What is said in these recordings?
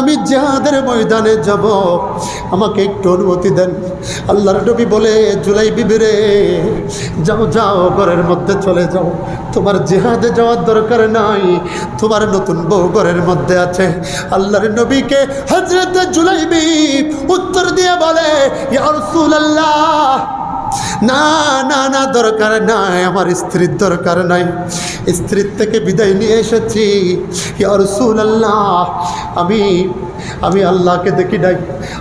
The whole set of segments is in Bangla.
আমি জিহাদের ময়দানে যাব, আমাকে একটু অনুমতি দেন। আল্লাহর নবী বলে, জুলাই বিবি রে, যাও যাও, ঘরের মধ্যে চলে যাও, তোমার জিহাদে যাওয়ার দরকার নাই, তোমার নতুন বউ ঘরের মধ্যে আছে। আল্লাহর নবীকে হযরত জুলাইবি উত্তর দিয়ে বলে, ইয়া রাসূলুল্লাহ, না না না, দরকার নাই, আমার স্ত্রীর দরকার নাই, স্ত্রীর থেকে বিদায় নিয়ে এসেছি। ইয়া রাসূলুল্লাহ, আমি আল্লাহকে দেখি নাই,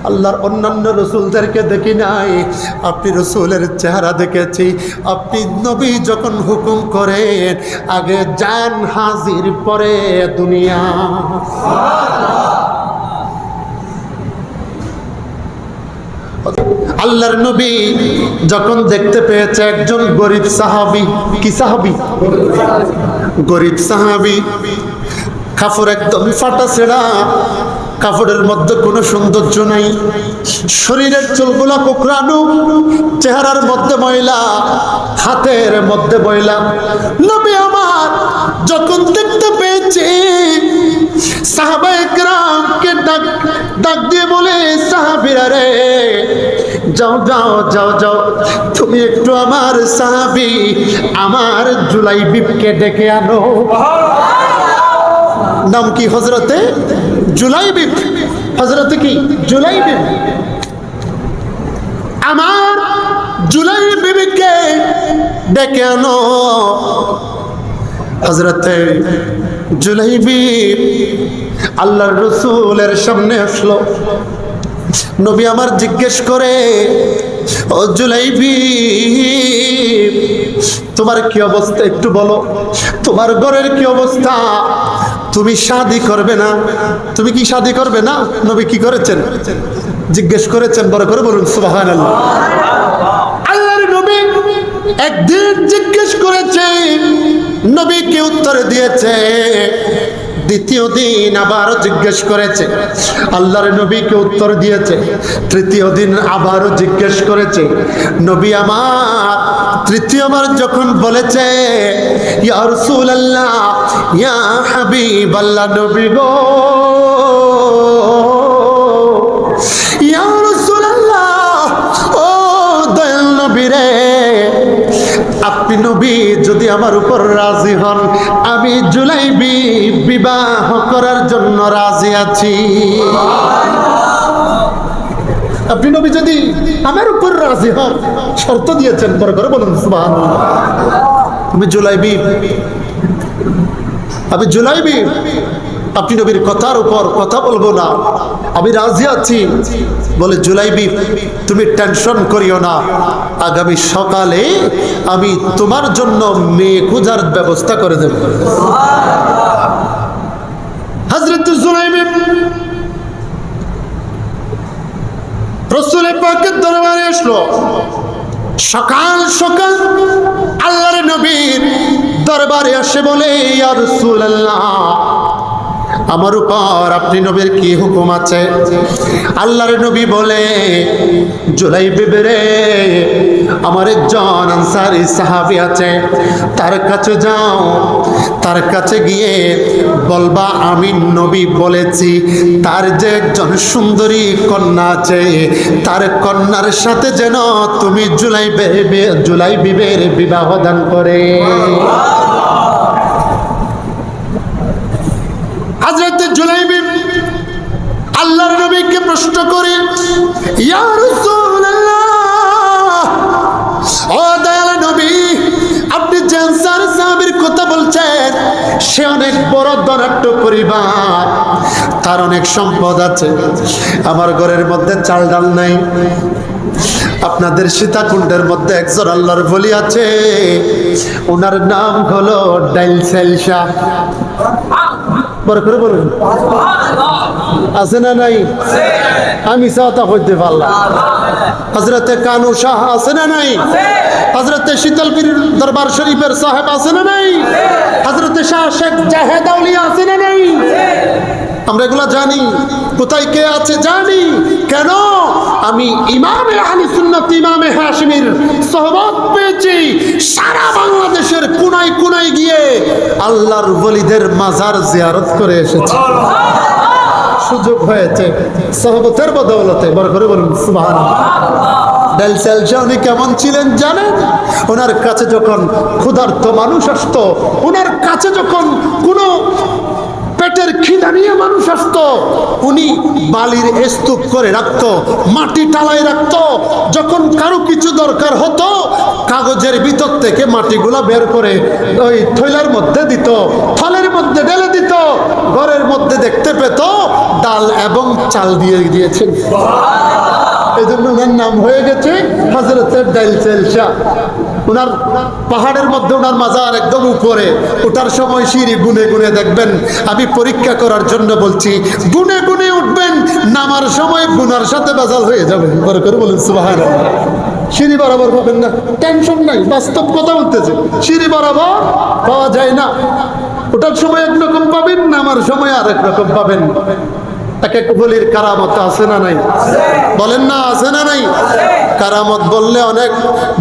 আল্লাহর অন্যান্য রসুলদেরকে দেখি নাই, আপনি রসুলের চেহারা দেখেছি। আপনি নবী যখন হুকুম করেন, আগে জান হাজির, পরে দুনিয়া। আল্লাহর নবী যখন দেখতে পেয়েছে একজন গরিব সাহাবী, কি সাহাবী? গরিব সাহাবী, কাপড় একদম ফাটা ছেঁড়া, কাপড়ের মধ্যে কোনো সৌন্দর্য নাই, শরীরের চুলগুলা কোঁকড়ানো, চেহারার মধ্যে ময়লা, হাতের মধ্যে ময়লা। নবী আমার যখন দেখতে পেয়েছে, সাহাবায়ে কেরামকে ডাক দিয়ে বলে, সাহাবীরা রে, যাও যাও যাও যাও, তুমি একটু আমার সাহাবী আমার জুলাইবিবকে ডেকে আনো। নাম কি? হযরতে জুলাইবিব। হযরতে কি? জুলাইবিব। আমার জুলাইবিবকে ডেকে আনো। হযরতে জুলাইবিব আল্লাহর রাসূলের সামনে আসলো। নবী আমার জিজ্ঞেস করে, ও জুলাইবিব, তোমার কি অবস্থা একটু বলো, তোমার ঘরের কি অবস্থা? তুমি শাদী করবে না? তুমি কি শাদী করবে না? নবী কি করেছেন? জিজ্ঞেস করেছেন। বড় করে বলুন সুবহানাল্লাহ। আল্লাহর নবী একদিন জিজ্ঞেস করেছে, নবীকে উত্তর দিয়েছে। দ্বিতীয় দিন আবারও জিজ্ঞেস করেছে, আল্লাহর নবীকে উত্তর দিয়েছে। তৃতীয় দিন আবারও জিজ্ঞেস করেছে। নবী আমার তৃতীয়বার যখন বলেছে, ইয়া রাসূলুল্লাহ, ইয়া হাবিবাল্লাহ, নবী গো, ইয়া রাসূলুল্লাহ, ও দয়াল নবী রে, আপনি নবী যদি আমার উপর রাজি হন, আমি জুলাইবি বিবাহ করার জন্য রাজি আছি। আপনি নবী যদি আমার উপর রাজি হন, শর্ত দিয়েছেন, বড় করে বলুন সুবহানাল্লাহ। আমি জুলাইবি, আপনি নবীর কথার উপর কথা বলবো না, আমি রাজি আছি। বলে, জুলাইবি, তুমি টেনশন করিও না, আগামী সকালে আমি তোমার জন্য মেয়ে খোঁজার ব্যবস্থা করে দেব। হযরত জুলাইবি রাসূল পাকের দরবারে আসলো। সকাল সকাল আল্লাহর নবীর দরবারে এসে বলে, ইয়া রাসূলুল্লাহ, আমার উপর আপনি নবীর কি হুকুম আছে? আল্লাহর নবী বলে, জুলাইবিব রে, আমার একজন আনসারী সাহাবী আছে, তার কাছে যাও, তার কাছে গিয়ে বলবা আমি নবী বলেছি, তার যে একজন সুন্দরী কন্যা আছে, তার কন্যার সাথে যেন তুমি জুলাইবিবের বিবাহ দান করে। হযরত জুলাইবিব আল্লাহর নবীকে প্রশ্ন করে, ইয়া রাসূলুল্লাহ, ও দয়াল নবী, আপনি যে আনসার সাহাবীর কথা বলছেন, সে অনেক বড় ধনাঢ্য পরিবার, তার অনেক সম্পদ আছে, আমার ঘরের মধ্যে চাল ডাল নাই। আপনাদের সীতাকুণ্ডের মধ্যে একজন আল্লাহর ওলি আছে, ওনার নাম হলো ডাইল সেলসা। বড় করে বলুন, আছে না নাই? আমি সাথা হইতে পারলাম। হযরতে কানু শাহ আছে না নাই? হযরতে শীতলপীর দরবার শরীফের সাহেব আছে না নাই? হযরতে শাহ শেখ জাহেদ আউলিয়া আছে না নাই? আমরা এগুলা জানি, কোথায় কে আছে জানি। কেন? আমি ইমামে আহলে সুন্নাত ইমামে হাশিমির সোহবত পেয়েছি। সারা বাংলাদেশের কোনায় কোনায় গিয়ে আল্লাহর ওলিদের মাজার জিয়ারত করে এসেছি। সুযোগ হয়েছে সহবতের বদৌলতে। বড় করে বলুন সুবহানাল্লাহ। উনি কেমন ছিলেন জানেন? ওনার কাছে যখন ক্ষুধার্ত মানুষ আসতো, ওনার কাছে যখন কোনো পেটের খিদা নিয়ে মানুষ আসতো, উনি বালির স্তূপ করে রাখতো, মাটি টালায় রাখতো। যখন কারো কিছু দরকার হতো, কাগজের ভিতর থেকে মাটিগুলা বের করে ওই থৈলার মধ্যে দিত, থলের মধ্যে ঢেলে দিত, ঘরের মধ্যে দেখতে পেত ডাল এবং চাল দিয়ে দিয়েছেন। এই জন্য ওনার নাম হয়ে গেছে হযরতের ডাইল চাল শাহ। ওনার পাহাড়ের মধ্যে ওনার মাজার একদম উপরে, ওঠার সময় সিঁড়ি গুনে গুনে দেখবেন। আমি পরীক্ষা করার জন্য বলছি, গুনে গুনে উঠবেন, নামার সময় গুনার সাথে বাজাল হয়ে যাবে। বড় করে বলুন সুবহানাল্লাহ। সিঁড়ি বরাবর পাবেন না, টেনশন নাই, বাস্তব কথা বলতেছে। সিঁড়ি বরাবর পাওয়া যায় না, ওঠার সময় একরকম পাবেন, নামার সময় আরেক রকম পাবেন। এক এক বলির কারামত আছে না নাই? বলেন না, আছে না নাই? কারামত বললে অনেক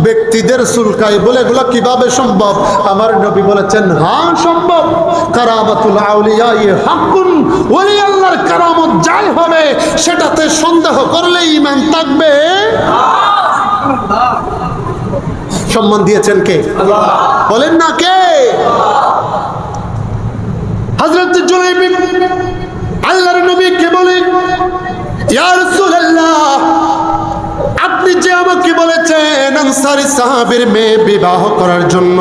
ব্যক্তিদের চুলকায়, বলে এগুলো কিভাবে সম্ভব? আমার নবী বলেছেন হ্যাঁ সম্ভব। কারামাতুল আউলিয়া হাক্কুন, ওলি আল্লাহর কারামত যাই হবে সেটাতে সন্দেহ করলে ঈমান থাকবে। সম্মান দিয়েছেন কে? বলেন না কে? হযরত জুলাইব আল্লাহর নবীকে বলে, ইয়া রাসূলুল্লাহ, আপনি যে আমাকে বলেছেন আনসারী সাহাবীর মেয়ে বিবাহ করার জন্য,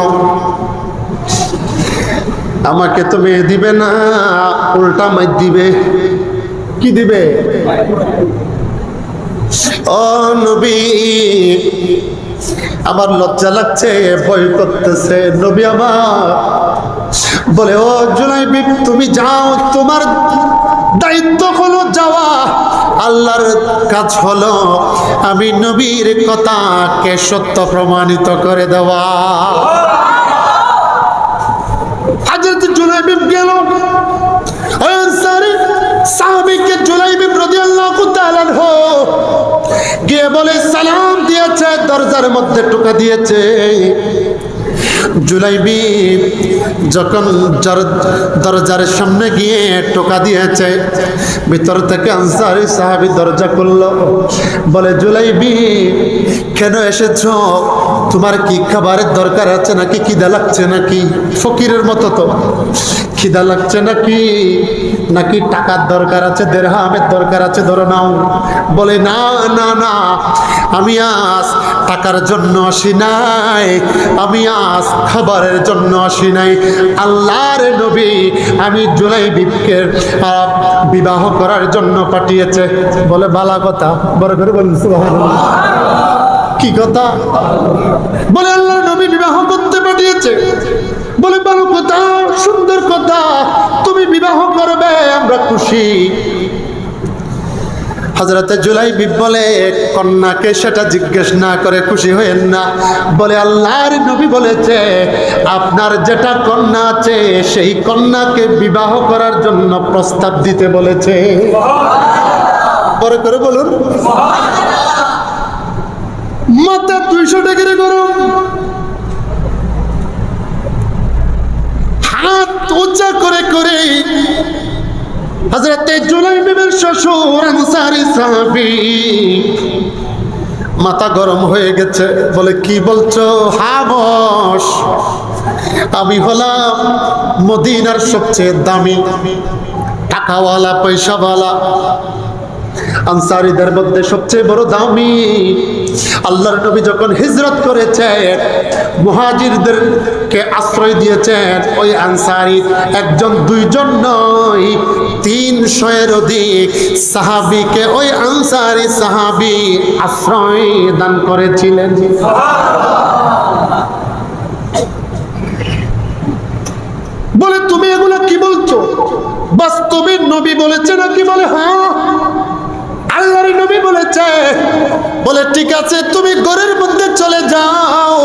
আমাকে তো মেয়ে দিবে না, উল্টা মাই দিবে। কি দিবে? ও নবী, আমার লজ্জা লাগছে, ভয় করতেছে। নবী আমার বলে, ও জুলাইব, তুমি যাও, তোমার দায়িত্ব হলো যাওয়া, আল্লাহর কাজ হলো আমি নবীর কথাকে সত্য প্রমাণিত করে দেওয়া। হযরত জুলাইব গেল, আনসারী সাহাবীকে জুলাইব রাদিয়াল্লাহু তাআলা আনহু গিয়ে বলে, সালাম দিয়েছে, দরজার মধ্যে টোকা দিয়েছে। জুলাইবি যখন দরজার সামনে গিয়ে টোকা দিয়েছে, ভিতর থেকে আনসারী সাহাবী দরজা খুললো। বলে, জুলাইবি কেন এসেছো? তোমার কি খাবারের দরকার আছে নাকি? খিদা লাগছে নাকি? ফকিরের মতো তো, খিদা লাগছে নাকি? নাকি টাকার দরকার আছে, দিরহামের দরকার আছে, ধরে নাও। বলে, না না না, আমি আজ টাকার জন্য আসি নাই, আমি আজ খাবারের জন্য আসি নাই। আল্লাহর নবী আমি জুলাইবিবকে বিবাহ করার জন্য পাঠিয়েছে। বলে, ভালো কথা। বড় করে বলুন সুবহানাল্লাহ। কি কথা? বলে, আল্লাহর নবী বিবাহ করতে পাঠিয়েছে। বলে, ভালো কথা, সুন্দর কথা, তুমি বিবাহ করবে, আমরা খুশি। হযরত জুলাইব বলে, কন্যাকে সেটা জিজ্ঞেস না করে খুশি হয়েন না। বলে, আল্লাহর নবী বলেছে আপনার যেটা কন্যা আছে সেই কন্যাকে বিবাহ করার জন্য প্রস্তাব দিতে বলেছে। বড় করে বলুন। মাথা 200 ডিগ্রি গরম, হাত উঁচা করে করে হযরত জুলাইবের শ্বশুর আনসারী সাহাবী মাথা গরম হয়ে গেছে। বলে, কি বলছো? হাবশ, আমি হলাম মদিনার সবচেয়ে দামি টাকাওয়ালা, পয়সাওয়ালা, আনসারীদের মধ্যে সবচেয়ে বড় দামি। আল্লাহর নবী যখন হিজরত করেছেন, মুহাজিরদেরকে আশ্রয় দিয়েছেন, ওই আনসারী একজন দুইজন নয়, 300-এর অধিক সাহাবীকে ওই আনসারী সাহাবী আশ্রয় দান করেছিলেন। বলে, তুমি এগুলো কি বলছো? বাস্তবে নবী বলেছে নাকি? বলে, হ্যাঁ আল্লাহর নবী বলেছে। বলে, ঠিক আছে, তুমি ঘরের মধ্যে চলে যাও,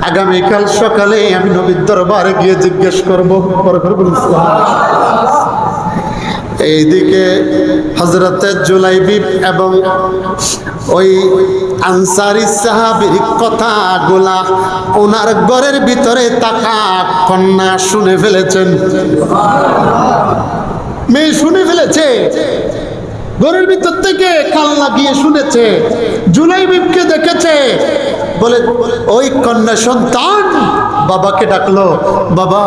আগামীকাল সকালে আমি নবীর দরবারে গিয়ে জিজ্ঞেস করবো। এইদিকে হযরতে জুলাইবিব এবং ওই আনসারী সাহাবীর কথাগুলা ওনার ঘরের ভিতরে থাকা কন্যা শুনে ফেলেছেন। মেয়ে শুনে ফেলেছে, ঘরের ভিতর থেকে কান লাগিয়ে শুনেছে, জুলাইবিবকে দেখেছে। বলে ওই কন্যা সন্তান বাবাকে ডাকলো, বাবা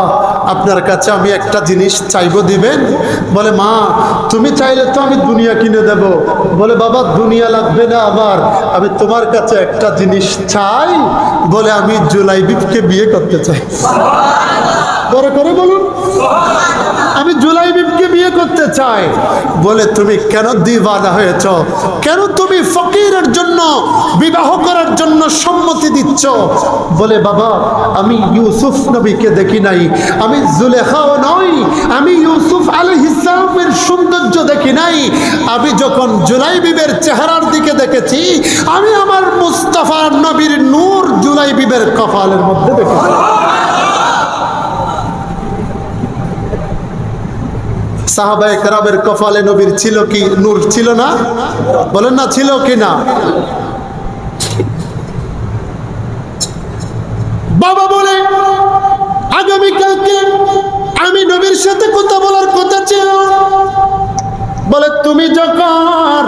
আপনার কাছে আমি একটা জিনিস চাইবো, দিবেন? বলে মা তুমি চাইলে তো আমি দুনিয়া কিনে দেব। বলে বাবা দুনিয়া লাগবে না আমার, আমি তোমার কাছে একটা জিনিস চাই। বলে আমি জুলাইবিবকে বিয়ে করতে চাই। বড় করে বলুন, আমি জুলাইবিবকে বিয়ে করতে চাই। বলে তুমি কেন দিওয়ানা হয়েছ? কেন তুমি ফকিরের জন্য বিবাহ করার জন্য সম্মতি দিচ্ছ? বলে বাবা আমি ইউসুফ নবীকে দেখি নাই, আমি জুলেখাও নই, আমি ইউসুফ আলাইহিস সালামের সৌন্দর্য দেখি নাই। আমি যখন জুলাইবিবের চেহারার দিকে দেখেছি, আমি আমার মুস্তাফা নবীর নূর জুলাইবিবের কপালের মধ্যে দেখেছি। সাহাবায়ে কেরামের কপালে নবীর ছিল কি নূর ছিল না? বলেন না ছিল কি না? বাবা বলে আগামীকালকে আমি নবীর সাথে কথা বলার কথা ছিল। বলে তুমি যখন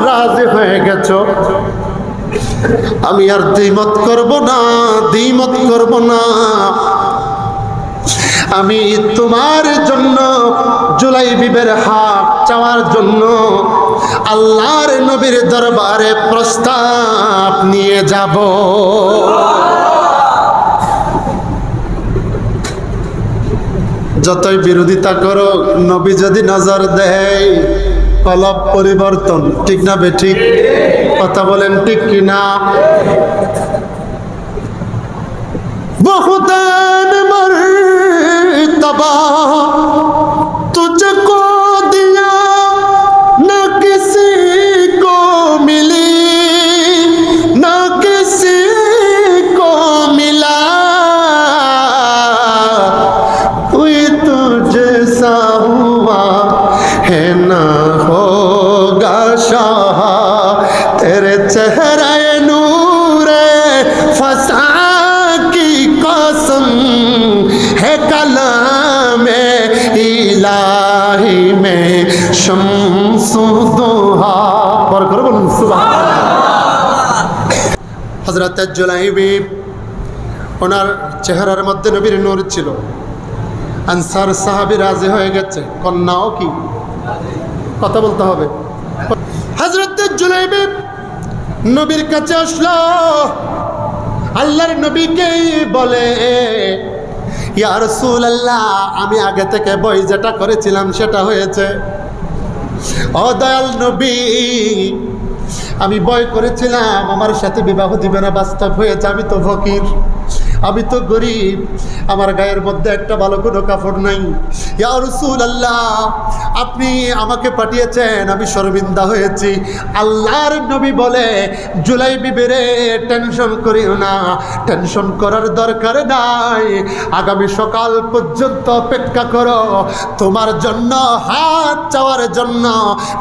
রাজি হয়ে গেছো, আমি আর দ্বিমত করব না, দ্বিমত করব না। আমি তোমার জন্য জুলাইবিবের হক চাওয়ার জন্য আল্লাহর নবীর দরবারে প্রস্তাব নিয়ে যাব। যতই বিরোধিতা করো, নবী যদি নজর দেয় কলব পরিবর্তন। ঠিক না বেঠিক? কথা বলেন ঠিক কিনা? বহুদান মর্তবা तुझको दिया ना किसी को मिली, ना किसी को मिला, कोई तुझसा हुआ है ना होगा शाह, तेरे चेहरा नूरे फसा की कसम है कलामे इलाही में शम्सुद्दोहा। पर करो बोलूं सुबहान। हजरत जुलाइबिब ওনার চেহারার মধ্যে নবীর নূর ছিল। আনসার সাহাবী রাজি হয়ে গেছে, কন্যাও কি কথা বলতে হবে। হযরত জুলাইবিব নবীর কাছে আসলো, আল্লাহর নবীকে বলে ইয়া রাসূলুল্লাহ আমি আগে থেকে বই যেটা করেছিলাম সেটা হয়েছে। ও দয়াল নবী আমি বই করেছিলাম আমার সাথে বিবাহ দিবে না, বাস্তব হয়েছে। আমি তো ফকির, আমি তো গরিব, আমার গায়ের মধ্যে একটা ভালো কোনো কাপড় নাই। ইয়া রাসূলুল্লাহ আপনি আমাকে পাঠিয়েছেন, আমি শর্মিন্দা হয়েছি। আল্লাহর নবী বলে জুলাইবিবের টেনশন করিও না, টেনশন করার দরকার নাই, আগামী সকাল পর্যন্ত অপেক্ষা করো, তোমার জন্য হাত চাওয়ার জন্য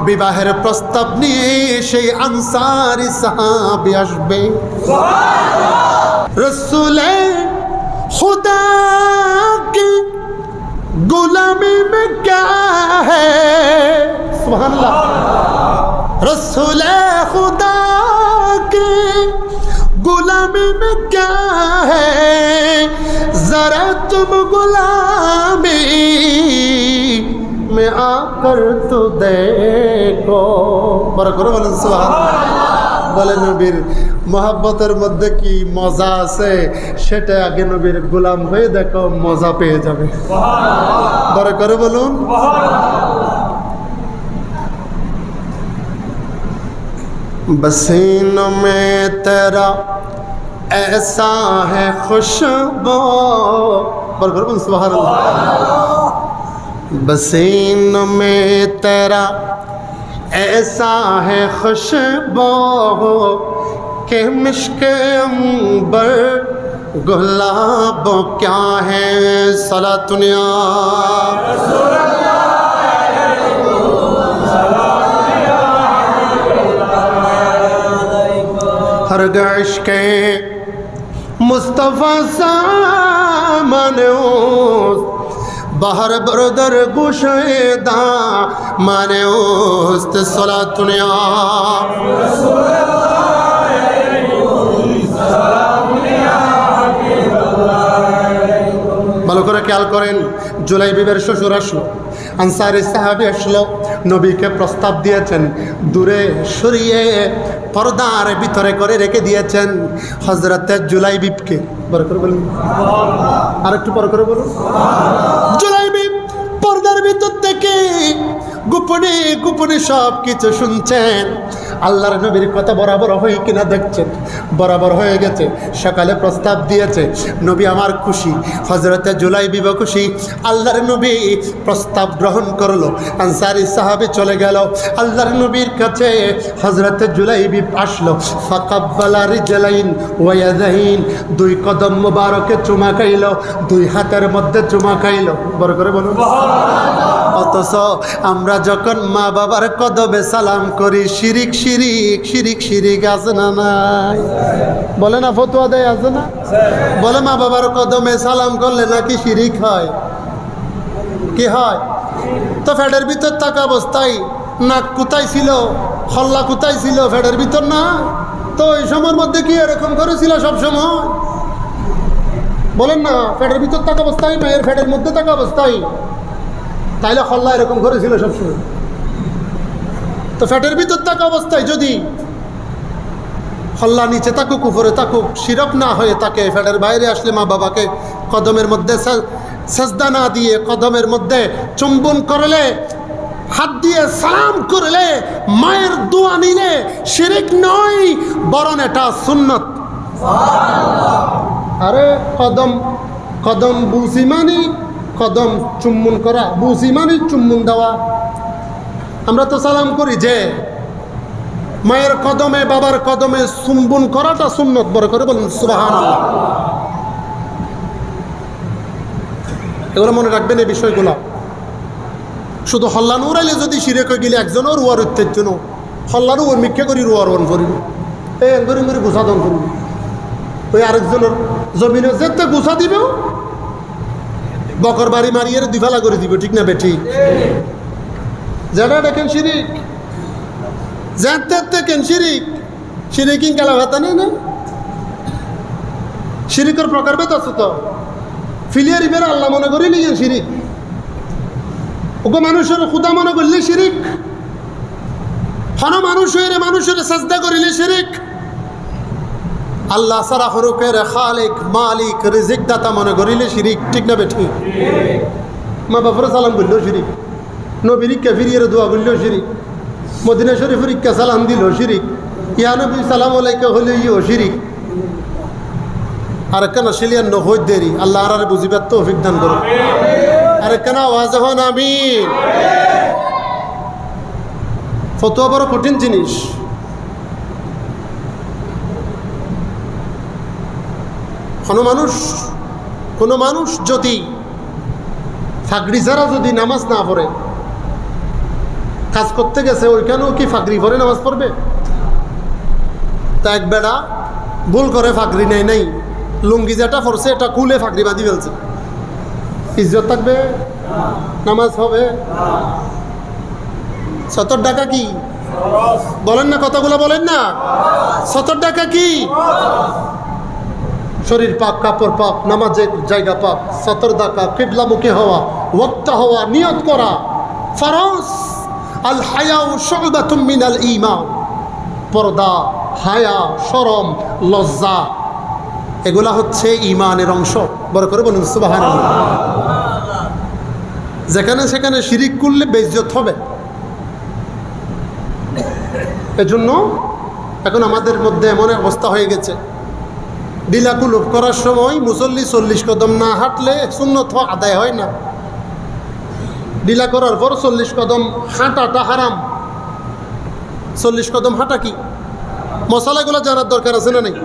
বিবাহের প্রস্তাব নিয়ে সেই আনসারী সাহাবী আসবে। रसूले खुदा की गुलामी में क्या है, सुभान अल्लाह। रसूले खुदा की गुलामी में क्या है, जरा तुम गुलामी में आकर तो देखो। बरकत बोलें सुभान अल्लाह। বলে নবীর মহব্বতের মধ্যে কি মজা আছে সেটা আগে নবীর গোলাম হয়ে দেখো, মজা পেয়ে যাবে। বড় করে বলুন बसीनों में तेरा ऐसा है खुशबू, बड़े बड़े बोल सुभान अल्लाह। बसीनों में तेरा ऐसा है खुशबू के मिश्क अंबर गुलाब क्या है। सलातुन या खरग इश्क मुस्तफ़ा सामने बाहर बरदर गुशेदा माने उस्त सलातुनिया ভালো করে খেয়াল করেন। জুলাইবিবের শ্বশুর আসলো, আনসারি সাহাবী আসলো, নবীকে প্রস্তাব দিয়েছেন, দূরে সরিয়ে পর্দার ভিতরে করে রেখে দিয়েছেন হযরতে জুলাইবিবকে। বড় করে বলুন, আর একটু বড় করে বলুন। জুলাইবিব পর্দার ভিতর থেকে গোপনে গোপনে সব কিছু শুনছেন। আল্লাহর নবীর কথা বরাবর হয় কিনা দেখছেন, বরাবর হয়ে গেছে। সকালে প্রস্তাব দিয়েছে, নবী আমার খুশি, হযরতে জুলাইবিব খুশি। আল্লাহর নবী প্রস্তাব গ্রহণ করলো, আনসারি সাহাবী চলে গেল আল্লাহর নবীর কাছে। হযরতে জুলাইবিব আসলো, ফাকাব্বালা রিজলাইন ওয়া ইয়াদাইন, দুই কদম মোবারকে চুমা খাইলো, দুই হাতের মধ্যে চুমা খাইলো। বড় করে বলুন সুবহানাল্লাহ। অথচ আমরা যখন মা বাবার কদমে সালাম করি, শিরিক শিরিক শিরিক শিরিক আছে না নাই? বলে না, ফতোয়া দেয় আছে না? বলে মা বাবার কদমে সালাম করলে নাকি শিরিক হয়। কি হয়? তো ফ্যাটের ভিতর থাকা অবস্থায় নাক কোথায় ছিল, হল্লা কোথায় ছিল? ফ্যাটের ভিতর না তো। ওই সময়ের মধ্যে কি এরকম করেছিল সব সময়? বলেন না, ফ্যাটের ভিতর থাকা অবস্থায়, মায়ের ফ্যাটের মধ্যে থাকা অবস্থায়, তাইলে হল্লা এরকম করেছিল সবসময়? তো ফ্যাটের ভিতর থাকা অবস্থায় যদি হল্লা নিচে থাকুক উপরে থাকুক, শিরক না হয়ে থাকে, ফ্যাটের বাইরে আসলে মা বাবাকে কদমের মধ্যে সেজদা না দিয়ে কদমের মধ্যে চুম্বন করলে, হাত দিয়ে সালাম করলে, মায়ের দোয়া নিলে শিরিক নয়, বরং এটা সুন্নত। আরে কদম কদম বুঝি মানি কদম চুম্বন করা, বুঝি মানি চুম্বন দেওয়া। আমরা তো সালাম করি যে মায়ের কদমে বাবার কদমে চুম্বন করাটা সুন্নত। বড় করে বলুন সুবহানাল্লাহ। এগুলো মনে রাখবেন এই বিষয়গুলো। শুধু হল্লা নুরাইলে যদি শিরিক হয়ে গেলে একজনও রুয়ার উত্তেজন্য হল্লারও ওর মিথ্যে করি রুয়ার ওন করিব, এই এঙ্গরি মেরে গুছা দন করিব। ওই আরেকজনের জমিনে যেতে গুছা দিবে, বকর বাড়ি মারিয়ে দুই ফালা করে দিব। ঠিক না বেঠি? যেটা দেখেন শিরিক, যেতে দেখেন শিরিক। শিরিকিং গেলা ভাতা নেই না, শিরিকের প্রকার বেত আছে তো। ফিলিয়ারি বের আল্লাহ মনে করি নিয়ে শিরিক, ওকে মানুষের খুদা মনে করলে শিরিক। হন মানুষের সাজদা করিলে শিরিক। আল্লাহ সারা হরুকের খালিক মালিক রিজিক দাতা মনে করিলে শিরিক। ঠিক না বেঠি? মা বাপরে সালাম বললেও শিরিক, নবীর ফিরিয়ে দোয়া বললেও শিরিক, মদিনা শরীফের ইক্কা সালাম দিল শিরিক, ইয়া নবী সালাম আলাইকা হলে ইও শিরিক। আর কেন শিলিয়ান নহই দেরি, আল্লাহ আর বুঝিবার তৌফিক দান করুন। আর কেন আওয়াজ হন আমিন। ফতোয়া বড় কঠিন জিনিস। কোনো মানুষ যদি ফাগড়ি ছাড়া যদি নামাজ না পড়ে, কাজ করতে গেছে, ওইখানেও কি ফাগড়ি পরে নামাজ পড়বে? তা এক বেড়া ভুল করে ফাগড়ি নেই নাই, লুঙ্গি যেটা পড়ছে এটা খুলে ফাগড়ি বাঁধি ফেলছে, ইজ্জত থাকবে? নামাজ হবে? 70 টাকা কি বলেন না? কথাগুলো বলেন না। 70 টাকা কি? শরীর পাক, কাপড় পাক, নামাজের জায়গা পাক, 70 টাকা, কিবলামুখী হওয়া, ওয়াক্তা হওয়া, নিয়ত করা ফরজ। আল হায়াউ শুবাতুম মিনাল ঈমান। পর্দা, হায়া, শরম, লজ্জা এগুলা হচ্ছে ঈমানের অংশ। বড় করে বলুন সুবহানাল্লাহ। যেখানে সেখানে শিরিক করলে বেইজ্জত হবে। এজন্য এখন আমাদের মধ্যে এমন অবস্থা হয়ে গেছে, ডিলাকুলুপ করার সময় মুসল্লি 40 কদম না হাঁটলে সুন্নত আদায় হয় না। ডিলা করার পর 40 কদম হাঁটাটা হারাম। 40 কদম হাঁটা কি? মশালাগুলো জানার দরকার আছে না নাই?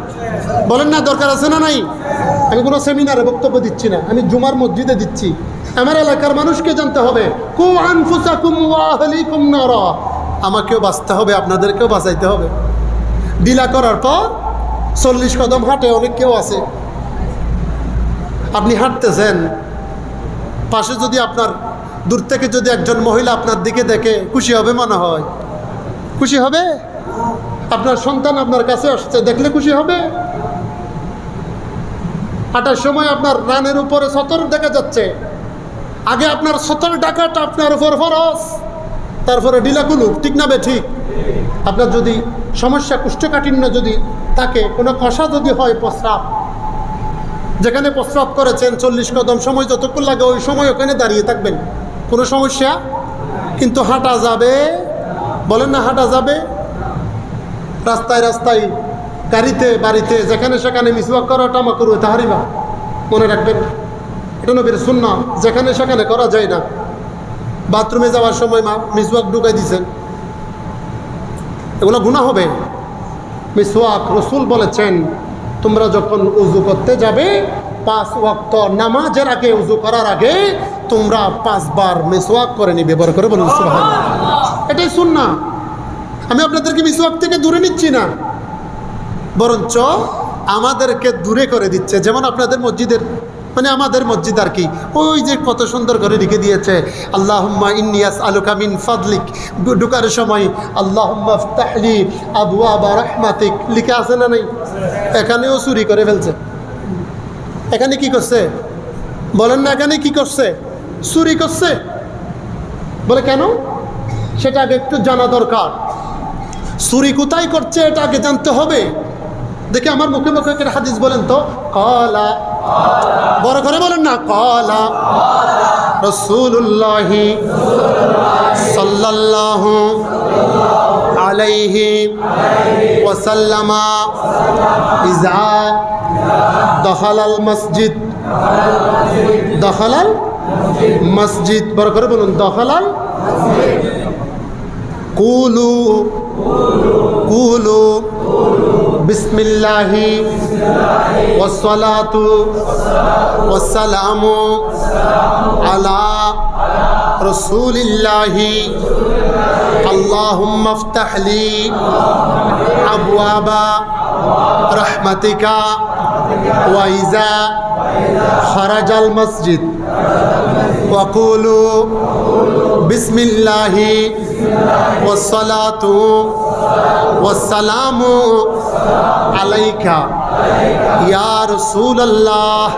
বলেন না, দরকার আছে না নাই? আমি কোনো সেমিনারে বক্তব্য দিচ্ছি না, আমি জুমার মসজিদে দিচ্ছি। আমার এলাকার মানুষকে জানতে হবে, কু আনফুসাকুম ওয়া আহলিকুম নারা। আমাকেও বাঁচতে হবে, আপনাদেরকেও বাঁচাইতে হবে। ডিলা করার পর 40 কদম হাঁটে অনেক কেউ আছে। আপনি হাঁটতেছেন, পাশে যদি আপনার দূর থেকে যদি একজন মহিলা আপনার দিকে দেখে, খুশি হবে মনে হয়? খুশি হবে? আপনার সন্তান আপনার কাছে আসছে, দেখলে খুশি হবে? হাঁটার সময় আপনার রানের উপরে সতর দেখা যাচ্ছে, আগে আপনার সতর ডাকাটা আপনার উপর ফরজ, তারপরে ডিলাকুলুক, ঠিক না বে ঠিক? আপনার যদি সমস্যা, কুষ্ঠকাঠিন্য যদি থাকে, কোনো কষা যদি হয়, প্রস্রাব, যেখানে প্রস্রাব করেছেন 40 কদম সময় যতক্ষণ লাগে ওই সময় ওখানে দাঁড়িয়ে থাকবেন, কোনো সমস্যা? কিন্তু হাঁটা যাবে, বলেন না হাঁটা যাবে? রাস্তায় রাস্তায়, গাড়িতে, বাড়িতে, যেখানে সেখানে মিসওয়াক করাটা মাকরুহ তাহরিমা, মনে রাখবেন। এটা নবীর সুন্নাহ, যেখানে সেখানে করা যায় না। বাথরুমে যাওয়ার সময় মিসওয়াক ঢুকাই দিছেন, এগুলো গুনাহ হবে। মিসওয়াক, রাসূল বলেছেন তোমরা যখন উযু করতে যাবে 5 ওয়াক্ত নামাজের আগে, উযু করার আগে তোমরা 5 বার মিসওয়াক করে নিবে। বড় করে বলুন সুবহানাল্লাহ। এটাই সুন্নাহ। আমি আপনাদেরকে মিসওয়াক থেকে দূরে নিচ্ছি না, বরঞ্চ আমাদেরকে দূরে করে দিচ্ছে। যেমন আপনাদের মসজিদের, মানে আমাদের মসজিদ আর কি, ওই যে কত সুন্দর করে লিখে দিয়েছে আল্লাহুম্মা ইন্নী আসআলুকা মিন ফাদলিক, ঢুকার সময় আল্লাহুম্মা ইফতাহলি আবওয়াবা রাহমাতিক লিখে আছে না নাই? এখানেও চুরি করে ফেলছে। এখানে কি করছে বলেন না? এখানে কি করছে? চুরি করছে। বলে কেন? সেটা আগে একটু জানা দরকার। চুরি কোথায় করছে এটা আগে জানতে হবে। দেখে আমার মুখে মুখে একটা হাদিস বলেন তো, ক্বালা, বড় করে বলেন না, ক্বালা রাসূলুল্লাহি সাল্লাল্লাহু আলাইহি ওয়াসাল্লামা ইযা দাখালাল মসজিদ, দাখালাল মসজিদ, বড় করে বলুন, দাখালাল, কুলু কুলু বিসমিল্লাহি ওয়াসসালাতু ওয়াসসালামু আলা রাসূলিল্লাহি আল্লাহুম্মা ইফতাহলি আবওয়াবা রাহমাতিকা ওয়া ইযা খারাজাল মসজিদ ওয়া কুলু বিসমিল্লাহি ওয়াসসালাতু ওয়াসসালামু আলাইকা ইয়া রাসূলুল্লাহ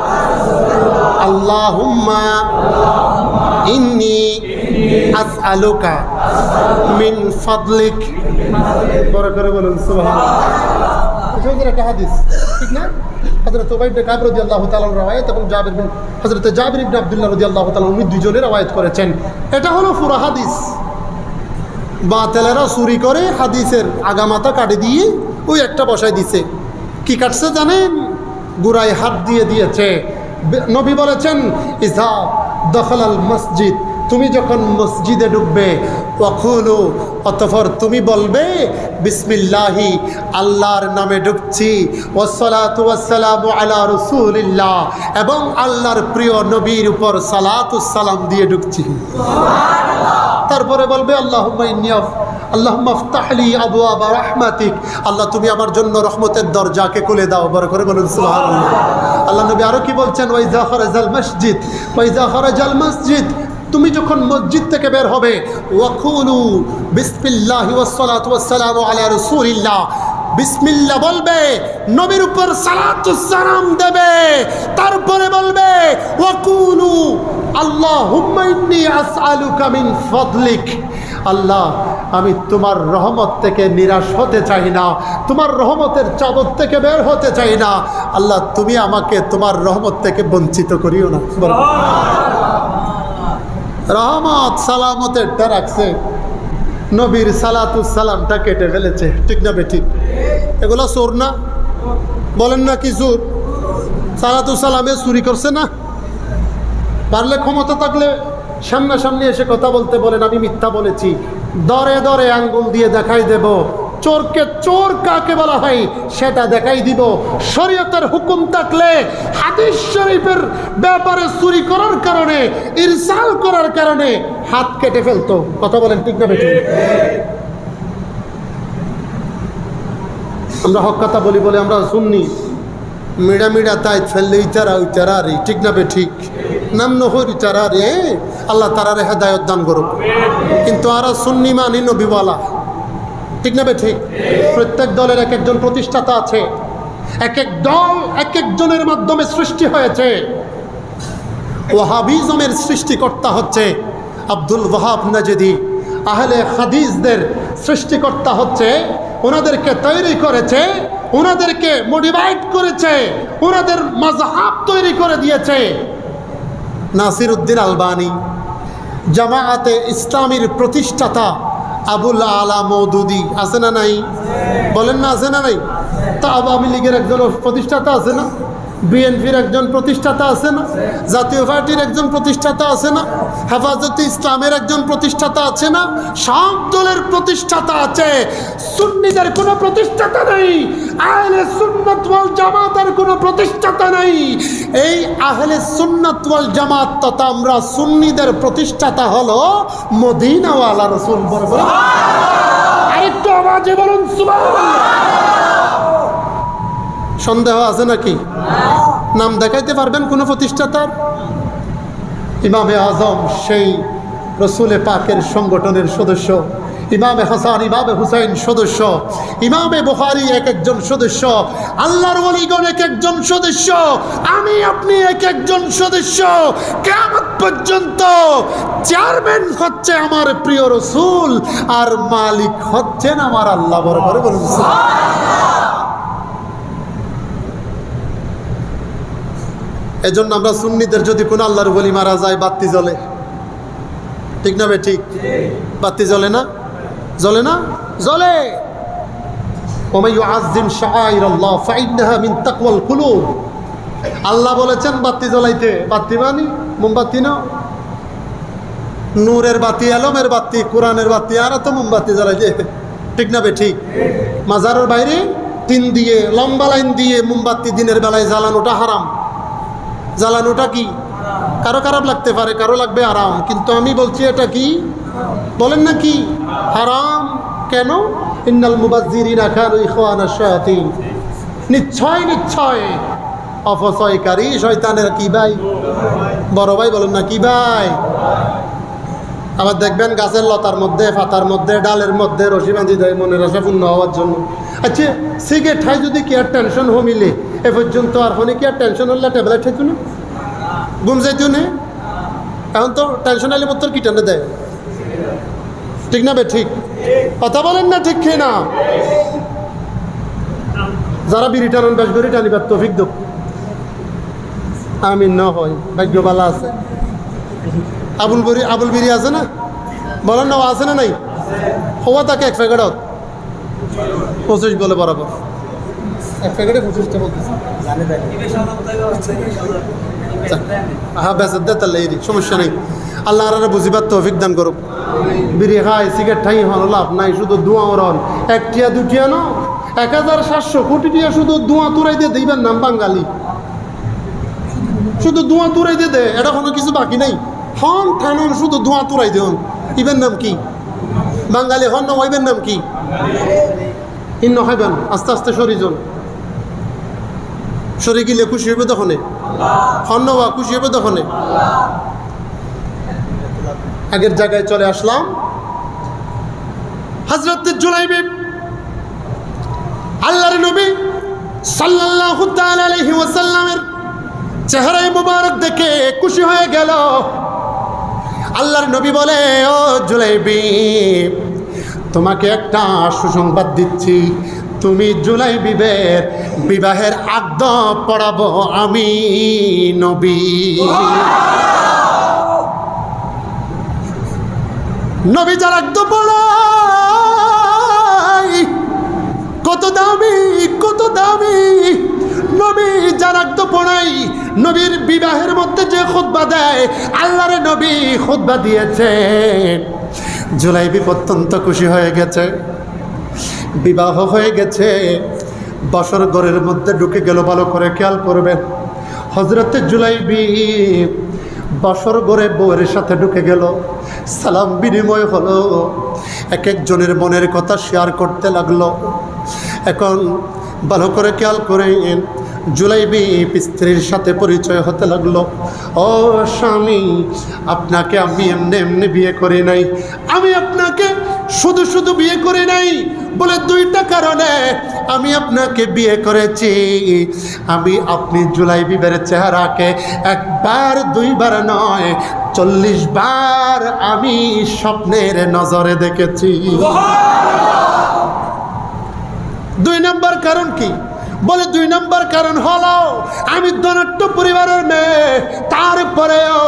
আল্লাহুম্মা ইন্নী আসআলুকা মিন ফাদলিক। বড় করে বলুন সুবহানাল্লাহ। এটা একটা হাদিস, ঠিক না? হযরত উবাই ইবনে কাব রাদিয়াল্লাহু তাআলা রাওয়ায়াত এবং হযরত জাবির ইবনে আব্দুল্লাহ রাদিয়াল্লাহু তাআলা উনি দুজনে রাওয়ায়াত করেছেন। এটা হলো পুরো হাদিস। বাতেলেরা চুরি করে হাদিসের আগামাথা কাটে দিয়ে ওই একটা বসায় দিছে। কি কাটছে জানেন? গুড়ায় হাত দিয়ে দিয়েছে। নবী বলেছেন ইযা দাখালাল মসজিদ, তুমি যখন মসজিদে ঢুকবে, ওয়াকুলু, অতঃপর তুমি বলবে বিসমিল্লাহি, আল্লাহর নামে ঢুকছি, ওয়াসসালাতু ওয়াসসালামু আলা রাসূলিল্লাহ, এবং আল্লাহর প্রিয় নবীর উপর সালাতুস সালাম দিয়ে ঢুকছি। তারপরে বলবে আল্লাহুম্মা ইন্নী আল্লাহুম্মা ইফতাহলি আবওয়াবা রাহমাতিক, আল্লাহ তুমি আমার জন্য রহমতের দরজাকে খুলে দাও। বড় করে বলুন সুবহানাল্লাহ। আল্লাহ নবী আরো কি বলছেন? ওয়াইযা খারাজাল মসজিদ, ওয়াইযা খারাজাল মসজিদ, তুমি যখন মসজিদ থেকে বের হবে, ওয়াকুলু বিসমিল্লাহি ওয়াসসালাতু ওয়াসসালামু আলা রাসূলিল্লাহ, বিসমিল্লাহ বলবে, নবীর উপর সালাতুস সালাম দেবে, তারপরে বলবে ওয়াকুলু আল্লাহুম্মা ইন্নী আসআলুকা মিন ফাদলিক, আল্লাহ আমি তোমার রহমত থেকে নিরাশ হতে চাই না, তোমার রহমতের চাদর থেকে বের হতে চাই না, আল্লাহ তুমি আমাকে তোমার রহমত থেকে বঞ্চিত করিও না। রহমত সালামতেরটা রাখছে, নবীর সালাতুস সালামটা কেটে ফেলেছে, ঠিক না বেঠিক? এগুলো চোর না? বলেন না কি চোর? সালাতুস সালামে চুরি করছে না? পারলে ক্ষমতা থাকলে সামনাসামনি এসে কথা বলতে বলেন, আমি মিথ্যা বলেছি, দরে দরে আঙ্গুল দিয়ে দেখাই দেব। চোরকে চোর কাকে বলা হয় সেটা দেখাই দিব। শরীয়তের হুকুম থাকলে হাদিস শরীফের ব্যাপারে চুরি করার কারণে, ইরসাল করার কারণে হাত কেটে ফেলতো। কথা বলেন ঠিক না বেঠিক? আমরা হক কথা বলি বলে আমরা শুননি মিডা মিডা তাই ফেললে ইতারা ইতারা রে ঠিক না বে ঠিক নাম নহর ইতারা রে আল্লাহ তারারে হেদায়ত দান করুক কিন্তু আরা সুন্নি মানি নবীওয়ালা ঠিক না বে ঠিক প্রত্যেক দলের এক একজন প্রতিষ্ঠাতা আছে এক এক দল এক একজনের মাধ্যমে সৃষ্টি হয়েছে ওয়াহাবিজমের সৃষ্টিকর্তা হচ্ছে আব্দুল ওয়াহাব নাজদি আহলে হাদিসদের সৃষ্টিকর্তা হচ্ছে ওনাদেরকে তৈরি করেছে ওনাদেরকে মোটিভেট করেছে ওনাদের মাযহাব তৈরি করে দিয়েছে নাসিরউদ্দিন আলবানী জামাআতে ইসলামীর প্রতিষ্ঠাতা আবুল আলা মওদুদি আছে না নাই বলেন না আছে না নাই তা আওয়ামী লীগের একজন প্রতিষ্ঠাতা আছে না বিএনপির একজন প্রতিষ্ঠাতা আছে না জাতীয় পার্টির একজন প্রতিষ্ঠাতা আছে না হেফাজতে ইসলামের একজন প্রতিষ্ঠাতা আছে না সব দলের প্রতিষ্ঠাতা আছে সুন্নিদের কোনো প্রতিষ্ঠাতা নেই আহলে সুন্নাত ওয়াল জামাতের কোনো প্রতিষ্ঠাতা নেই এই আহলে সুন্নাত ওয়াল জামাত তথা আমরা সুন্নিদের প্রতিষ্ঠাতা হলো মদিনাওয়ালা রাসূল বরাবর আরেকটু আওয়াজে বলুন সুবহানাল্লাহ সন্দেহ আছে নাকি নাম দেখাইতে পারবেন কোন প্রতিষ্ঠাতার ইমামে আজম সেই রসুলে পাকের সংগঠনের সদস্য ইমামে হাসান ইমামে হুসাইন সদস্য ইমামে বুখারী এক একজন সদস্য আল্লাহর ওলিগণ এক একজন সদস্য আমি আপনি এক একজন সদস্য কিয়ামত পর্যন্ত চেয়ারম্যান হচ্ছে আমার প্রিয় রসুল আর মালিক হচ্ছেন আমার আল্লাহ বরাবর বলুন এজন্য আমরা সুন্নিদের যদি কোনো আল্লাহর ওলি মারা যায় বাতি জ্বলে ঠিক না বে ঠিক বাতি জ্বলে না জ্বলে না জ্বলে ওমাই ইউআযযিম শাআইরাল্লাহ ফাইন্নাহা মিন তাকওয়াল কুলুব আল্লাহ বলেছেন বাতি জ্বলাইতে বাতি মানে মোমবাতি না নূরের বাতি আলমের বাতি কোরআনের বাতি আর তো মোমবাতি জ্বলাইতে ঠিক না বে ঠিক মাজারের বাইরে টিন দিয়ে লম্বা লাইন দিয়ে মোমবাতি দিনের বেলায় জ্বালানোটা হারাম জ্বালানোটা কি কারো খারাপ লাগতে পারে কারো লাগবে আরাম কিন্তু আমি বলছি এটা কি বলেন না কি হারাম কেন ইন্নাল মুবাজ্জিরিনা কানু ইখওয়ানাশ শায়াতিন নিশ্চয় নিশ্চয় অপচয়কারী শয়তানের কি ভাই বড় ভাই বলেন না কি ভাই আবার দেখবেন গাছের লতার মধ্যে পাতার মধ্যে ডালের মধ্যে রশি বাঁধি দেয় মনের আশা পূর্ণ হওয়ার জন্য আচ্ছা সিগারেট খাই যদি কি আর টেনশন মিলে এ পর্যন্ত আর হনে কি আর টেনশন হলে ট্যাবলেট খাইতো না ঘুম যাইতো না এখন তো টেনশন হলে মতো কি টেনে দেয় ঠিক না বে ঠিক কথা বলেন না ঠিক খেয়ে না যারা বিড়ি টানুন বেশ করে টানিবার তৌফিক দোক আমিন না হয় ভাগ্যবালা আছে আবুল বিড়ি আছে না বলেন না আছে না নাই হওয়া তাকে এক প্যাকেট 25 বলে বরাবর এক প্যাকেটে 25টা বলতেছে হ্যাঁ বেসার দে তাহলে এই সমস্যা নেই আল্লাহ আর বুঝিবার তৌফিক দান করুক বিড়ি খাই সিগারেট ঠাই হন লাভ নাই শুধু ধোঁয়া ওরন একটিয়া দুটিয়া ন 1700 কোটি টিয়া শুধু ধোঁয়া তুরাই দিয়ে দিবেন নাম বাঙালি শুধু ধোঁয়া তুরাই দিয়ে দে এটা কোনো কিছু বাকি নাই হন ঠানন শুধু ধোঁয়া তুরাই দেন ইবেন নাম কি বাঙালি হন না ওইবেন নাম কি ইন্ন খাইবেন আস্তে আস্তে সরিজন সরে গেলে খুশি হইবে তখনে হন না খুশি হইবে তখনে আগের জায়গায় চলে আসলাম হযরত জুলাইবি আল্লাহর নবী সাল্লাল্লাহু তাআলা আলাইহি ওয়াসাল্লামের চেহারায় মুবারক দেখে খুশি হয়ে গেল আল্লাহর নবী বলে ও জুলাইবি তোমাকে একটা সুসংবাদ দিচ্ছি তুমি জুলাইবিবের বিবাহের আকদ পড়াবো আমি নবী নবী যার আকদ পড়াই কত দামি নবী যার আকদ পড়াই নবীর বিবাহের মধ্যে যে খুতবা দেয় আল্লাহর নবী খুতবা দিয়েছেন জুলাইবি অত্যন্ত খুশি হয়ে গেছে বিবাহ হয়ে গেছে বসর ঘরের মধ্যে ঢুকে গেল ভালো করে খেয়াল করবেন হযরতে জুলাইবি বসর ঘরে বউয়ের সাথে ঢুকে গেল সালাম বিনিময় হলো এক একজনের মনের কথা শেয়ার করতে লাগলো এখন ভালো করে খেয়াল করেন, জুলাইবি স্ত্রীর সাথে পরিচয় হতে লাগলো। ও স্বামী, আপনাকে আমি এমনি এমনি বিয়ে করি নাই, আমি আপনাকে শুধু শুধু বিয়ে করি নাই, বলে দুইটা কারণে আমি আপনাকে বিয়ে করেছি। আপনি জুলাইবিবের চেহারাকে একবার দুইবার নয় 40 বার আমি স্বপ্নের নজরে দেখেছি। 2 নম্বর কারণ কি? বলে 2 নম্বর কারণ হলো আমি ধনাঢ্য পরিবারের মেয়ে, তারপরেও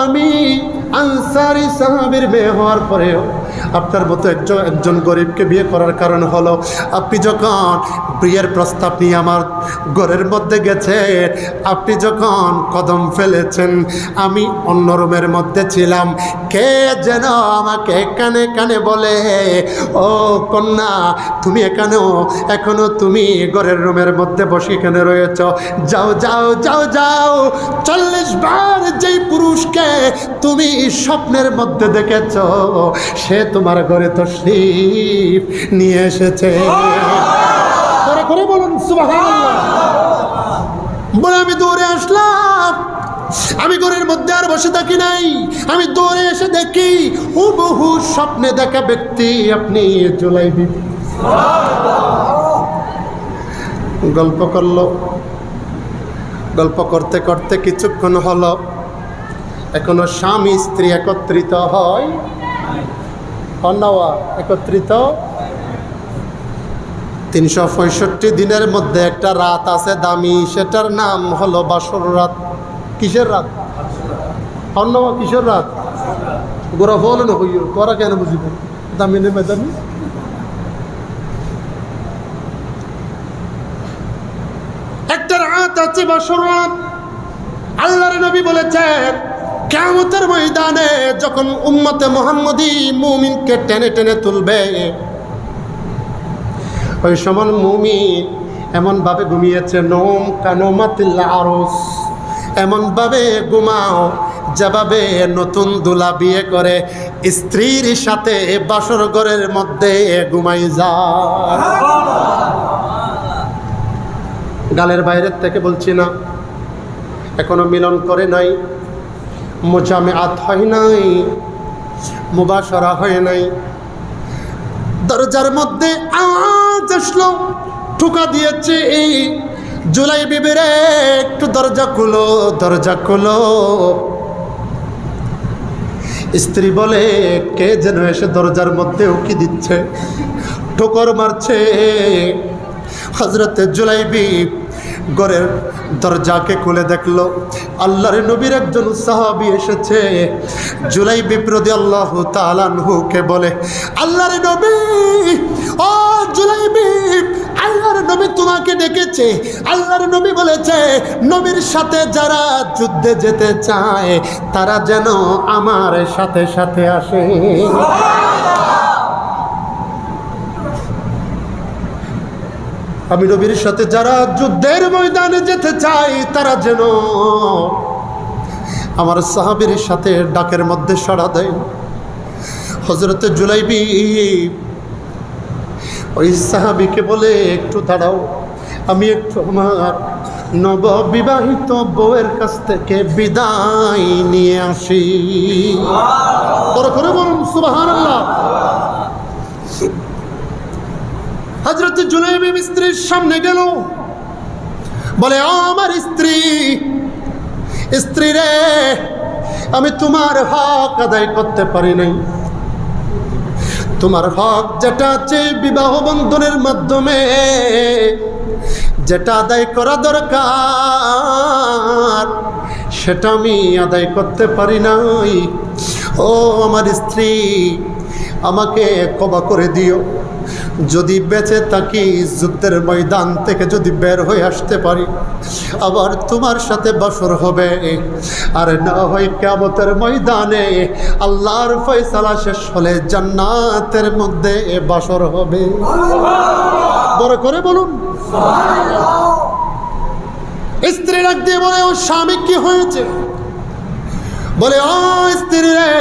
আমি আনসারি সাহাবীর মেয়ে হওয়ার পরেও আপনার মতো একজন গরিবকে বিয়ে করার কারণ হলো আপনি যখন বিয়ের প্রস্তাব নিয়ে আমার ঘরের মধ্যে গেছেন, আপনি যখন কদম ফেলেছেন, আমি অন্য রুমের মধ্যে ছিলাম। কে যেন আমাকে কানে কানে বলে, ও কন্যা, তুমি এখনো তুমি ঘরের রুমের মধ্যে বসে এখানে রয়েছ, যাও যাও যাও যাও। 40 বার যেই পুরুষকে তুমি স্বপ্নের মধ্যে দেখেছ, সে তোমার ঘরে তশরিফ নিয়ে এসেছে। করে বলুন সুবহানাল্লাহ। বলে আমি দৌড়ে আসলাম, আমি ঘরের মধ্যে আর বসে থাকি নাই, আমি দৌড়ে এসে দেখি হুবহু স্বপ্নে দেখা ব্যক্তি আপনি জুলাইবি। গল্প করলো, গল্প করতে করতে কিছুক্ষণ হলো, এখনো স্বামী স্ত্রী একত্রিত হয় একত্রিত। 365 দিনের মধ্যে একটা রাত আছে দামি, সেটার নাম হলো বাসর রাত। কিসের রাত? অন্নবা কিসের রাত? গোরা বলো না হইও, তোরা কেন বুঝিব? দামি নেবে দামি। একটা রাত আছে বাসর রাত। আল্লাহর নবী বলেছেন, কিয়ামতের ময়দানে যখন উম্মতে মুহাম্মদী মুমিনকে টেনে টেনে তুলবে, ওই সময় মুমিন এমনভাবে ঘুমিয়েছে, নোম কানোমাতিল আরস, এমনভাবে ঘুমাও যেভাবে নতুন দুলা বিয়ে করে স্ত্রীর সাথে বাসর ঘরের মধ্যে ঘুমাই যায়। গালের বাইরের থেকে বলছি না, এখনো মিলন করে নাই, মুজামিআত হয় নাই, মুবাশারা হয় নাই। দরজার মধ্যে আওয়াজ আসলো, ঠুকা দিয়েছে এই জুলাইবি রে, একটু দরজা খুলো, দরজা খুলো। স্ত্রী বলে, কে যেন এসে দরজার মধ্যে উকি দিচ্ছে, ঠোকর মারছে। হযরতে জুলাইবি ঘরের দরজাকে খুলে দেখলো, আল্লাহর নবীর একজন সাহাবী এসেছে। জুলাইবি রাদিয়াল্লাহু তাআলা আনহুকে বলে, আল্লাহর নবী, ও জুলাইবি, আল্লাহর নবী তোমাকে ডেকেছে। আল্লাহর নবী বলেছে, নবীর সাথে যারা যুদ্ধে যেতে চায় তারা যেন আমার সাথে সাথে আসে। আমি নবীর সাথে যারা যুদ্ধের ময়দানে যেতে চাই তারা যেন আমার সাহাবীর সাথে ডাকের মধ্যে সাড়া দেয়। হযরতে জুলাইবি ওই সাহাবীকে বলে, একটু দাঁড়াও, আমি একটু আমার নববিবাহিত বউয়ের কাছ থেকে বিদায় নিয়ে আসি। বড় করে বলুন সুবহানাল্লাহ। হযরত জুলাইবি স্ত্রীর সামনে গেল, বলে, ও আমার স্ত্রী রে, আমি তোমার হক আদায় করতে পারি নাই। তোমার হক যেটা আছে বিবাহ বন্ধনের মাধ্যমে, যেটা আদায় করা দরকার, সেটা আমি আদায় করতে পারি নাই। ও আমার স্ত্রী, আমাকে ক্ষমা করে দিও। যদি বেঁচে থাকি, যুদ্ধের ময়দান থেকে যদি বের হয়ে আসতে পারি, আবার তোমার সাথে বাসর হবে। আর না হয় কিয়ামতের ময়দানে আল্লাহর ফয়সালা শেষ হলে জান্নাতের মধ্যে বাসর হবে। বড় করে বলুন। স্ত্রী ডাক দিয়ে বলে, ও স্বামী কি হয়েছে? বলে, ও স্ত্রী রে,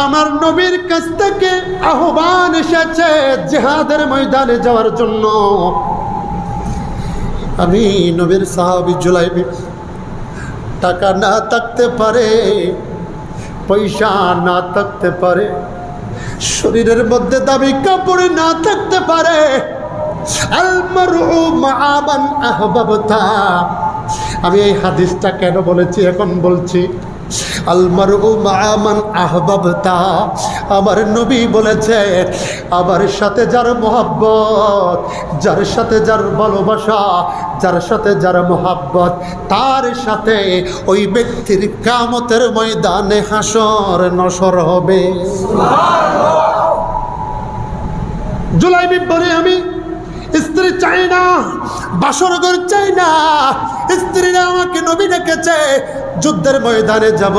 আমার নবীর কাছ থেকে আহ্বান এসেছে জিহাদের ময়দানে যাওয়ার জন্য। আমি নবীর সাহাবী জুলাইবি, টাকা না থাকতে পারে, পয়সা না থাকতে পারে, শরীরের মধ্যে দামি কাপড় না থাকতে পারে, আল মারউ মা মান আহবাবতা। আমি এই হাদিসটা কেন বলেছি এখন বলছি। আল মারউ মা মান আহবাবতা, আমার নবী বলেছে আমার সাথে যার মোহাব্বত, যার সাথে যার ভালোবাসা, যার সাথে যার মোহাব্বত, তার সাথে ওই ব্যক্তির কিয়ামতের ময়দানে হাসর নসর হবে। জুলাইবি বলে আমি স্ত্রী চাই না, বাসর ঘর চাই না, স্ত্রীরা আমাকে নবী ডেকেছে, যুদ্ধের ময়দানে যাব,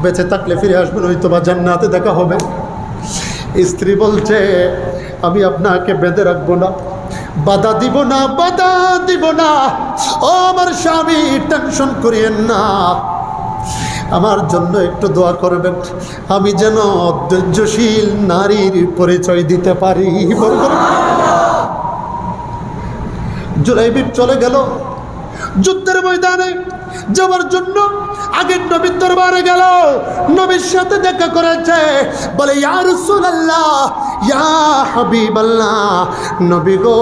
বেঁচে থাকলে ফিরে আসবেন, হয়তো বা জান্নাতে দেখা হবে। স্ত্রী বলছে আমি আপনাকে বেঁধে রাখবো না, বাধা দিব না, বাধা দিব না। ও আমার স্বামী, টেনশন করিয়েন না, আমার জন্য একটু দোয়া করবেন, আমি যেন ধৈর্যশীল নারীর পরিচয় দিতে পারি। জুলাইবি চলে গেল যুদ্ধের ময়দানে যাওয়ার জন্য। আগের নবীর দরবারে গেল, নবীর সাথে দেখা করেছে, বলে ইয়া রাসূলুল্লাহ, ইয়া হাবিবাল্লাহ, নবী গো,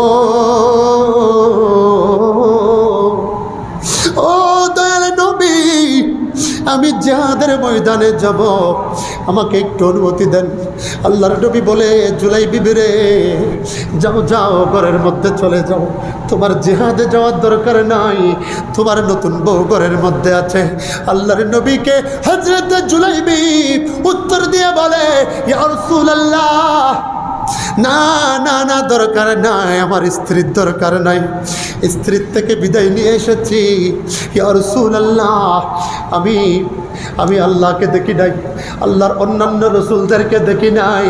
ও দয়াল নবী, আমি জিহাদের ময়দানে যাব, আমাকে একটু অনুমতি দেন। আল্লাহর নবী বলে জুলাইবি রে, যাও যাও, ঘরের মধ্যে চলে যাও, তোমার জিহাদে যাওয়ার দরকার নাই, তোমার নতুন বউ ঘরের মধ্যে আছে। আল্লাহর নবীকে হযরত জুলাইবি উত্তর দিয়ে বলে ইয়া রাসূলুল্লাহ, না না না, দরকার নাই, আমার স্ত্রীর দরকার নাই, স্ত্রীর থেকে বিদায় নিয়ে এসেছি। ইয়া রাসূলুল্লাহ, আমি আল্লাহকে দেখি নাই, আল্লাহর অন্যান্য রসুলদেরকে দেখি নাই,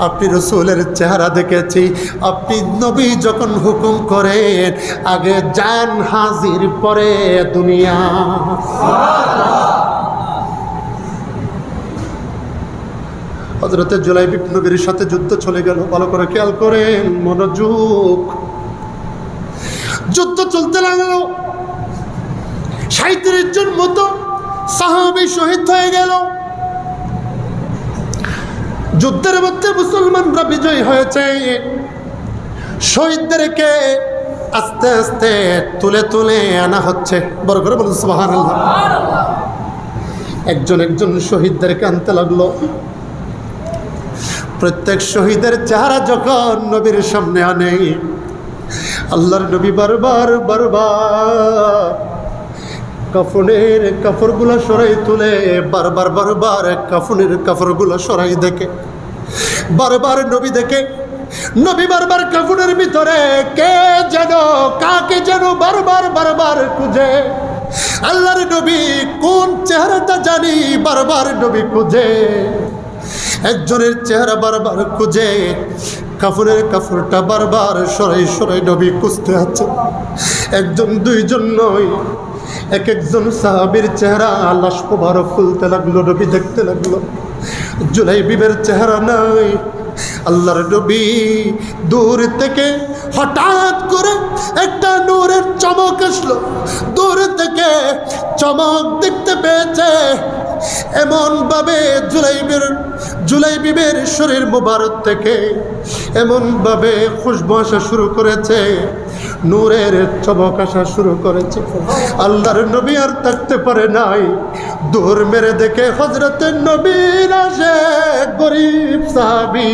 আপনি রসুলের চেহারা দেখেছি। আপনি নবী যখন হুকুম করেন, আগে জান হাজির, পরে দুনিয়া। হযরতে জুলাইবি নবীর সাথে যুদ্ধ চলে গেল। ভালো করে খেয়াল করেন, মনোযোগ। যুদ্ধ চলতে লাগলো, ৩৭ জন মতো সাহাবী শহীদ হয়ে গেল। যুদ্ধের মধ্যে মুসলমানরা বিজয়ী হয়েছে। শহীদদেরকে আস্তে আস্তে তুলে তুলে আনা হচ্ছে। বড় করে বলুন সুবহানাল্লাহ। একজন একজন শহীদদেরকে আনতে লাগলো। প্রত্যেক শহীদের চেহারা যখন নবীর সামনে আনে, আল্লাহর নবী বারবার বারবার কাফনের কাপড়গুলো সরাই তুলে, বারবার বারবার কাফনের কাপড়গুলো সরাই দেখে, বারবার নবী দেখে, নবী বারবার কাফনের ভিতরে কে যেন কাকে যেন বারবার বারবার খুঁজে। আল্লাহর নবী কোন চেহারাটা জানি বারবার নবী খুঁজে, একজনের চেহারা বারবার খুঁজে, কাফনের কাপড়টা বারবার সরাই সরাই নবী খুঁজতে আছে। একজন দুইজন নয়, এক একজন সাহাবীর চেহারা লাশ মোবারক খুলতে লাগলো, নবী দেখতে লাগলো। জুলাইবিবের চেহারা নাই। আল্লাহর নবী দূর থেকে হঠাৎ করে একটা নূরের চমক আসলো, দূর থেকে চমক দেখতে পেয়েছে। এমন ভাবে জুলাইবিবের শরীর মোবারক থেকে এমন ভাবে খুশবু আসা শুরু করেছে, নূরের চমক আসা শুরু করেছে। আল্লাহর নবী আর থাকতে পারে নাই, দূর মেরে দেখে হযরতে নবীর আসে গরিব সাহাবী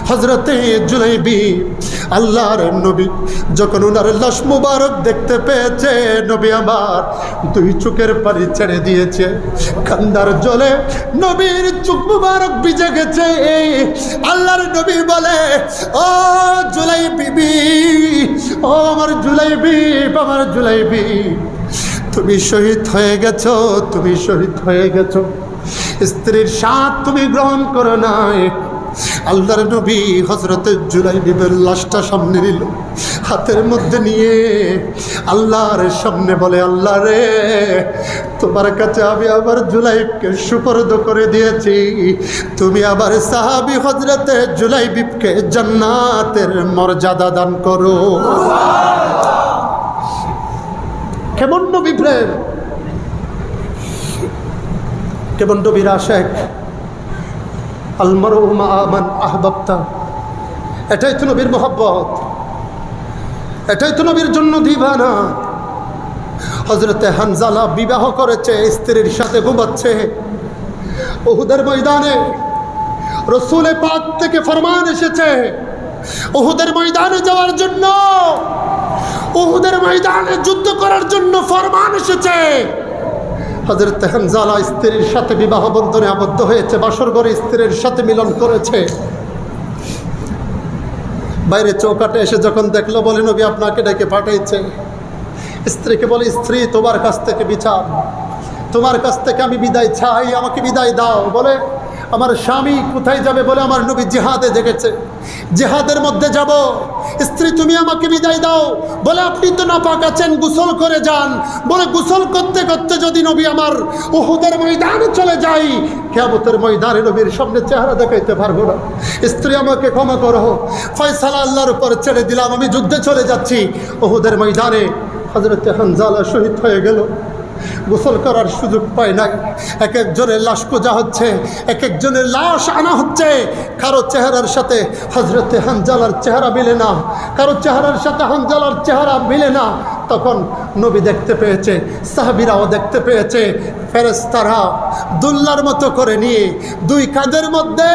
হযরতে জুলাইবি। আল্লাহর নবী যখন ওনার লাশ মুবারক দেখতে পেয়েছে, নবী আমার দুই চোখের পানি ছেড়ে দিয়েছে, কান্নার জলে নবীর চোখ মুবারক ভিজে গেছে। আল্লাহর নবী বলে, ও জুলাইবি, ও আমার জুলাইবি, আমার জুলাইবি, তুমি শহীদ হয়ে গেছো, তুমি শহীদ হয়ে গেছো। স্ত্রীর স্বাদ তুমি গ্রহণ করো নাই, আল্লাহর নবী হযরত জুলাইবিবের লাশটা সামনে নিল, হাতের মধ্যে নিয়ে আল্লাহর সামনে বলে, আল্লাহ রে, তোমার কাছে আমি আবার জুলাইবকে সুপর্দ করে দিয়েছি, তুমি আবার সাহাবী হযরত জুলাইবিবকে জান্নাতের মর্যাদা দান করো। কেমন নবী প্রেম, কেমন নবীর আশিক। আল মারউ মা মান আহবাবতা, এটাই তো নবীর মহব্বত, এটাই তো নবীর জন্য দিবানা। হযরতে হানজালা বিবাহ করেছে, স্ত্রীর সাথে ঘুমাচ্ছে। উহুদের ময়দানে রাসূল পাক থেকে ফরমান এসেছে, উহুদের ময়দানে যাওয়ার জন্য, উহুদের ময়দানে যুদ্ধ করার জন্য ফরমান এসেছে। হযরত হানজালা স্ত্রীর সাথে বিবাহ বন্ধনে আবদ্ধ হয়েছে, বাসর ঘরে স্ত্রীর সাথে মিলন করেছে। বাইরে চৌকাটে এসে যখন দেখলো, বলে নবী আপনাকে ডেকে পাঠাইছে। স্ত্রীকে বলে, স্ত্রী তোমার কাছ থেকে বিচার, তোমার কাছ থেকে আমি বিদায় চাই, আমাকে বিদায় দাও। বলে আমার স্বামী কোথায় যাবে? বলে আমার নবী জিহাদে জেগেছে, জিহাদের মধ্যে যাব। স্ত্রী তুমি আমাকে বিদায় দাও। বলে আপনি তো নাপাক আছেন, গোসল করে যান। বলে গোসল করতে করতে যদি নবী আমার উহুদের ময়দানে চলে যাই, কিয়ামতের ময়দানে নবীর সামনে চেহারা দেখাইতে পারবো না। স্ত্রী আমাকে ক্ষমা করো, ফয়সালা আল্লাহর উপর ছেড়ে দিলাম, আমি যুদ্ধে চলে যাচ্ছি। উহুদের ময়দানে হযরত হানজালা শহীদ হয়ে গেল, গোসল করার সুযোগ পায় নাই। এক একজনের লাশ খোঁজা হচ্ছে, এক একজনের লাশ আনা হচ্ছে। কারো চেহারার সাথে হযরতে হানজালার চেহারা মিলে না, কারো চেহারার সাথে হানজালার চেহারা মিলে না। তখন নবী দেখতে পেয়েছে, সাহাবীরাও দেখতে পেয়েছে, ফেরেশতারা দুল্লার মতো করে নিয়ে দুই কাঁধের মধ্যে,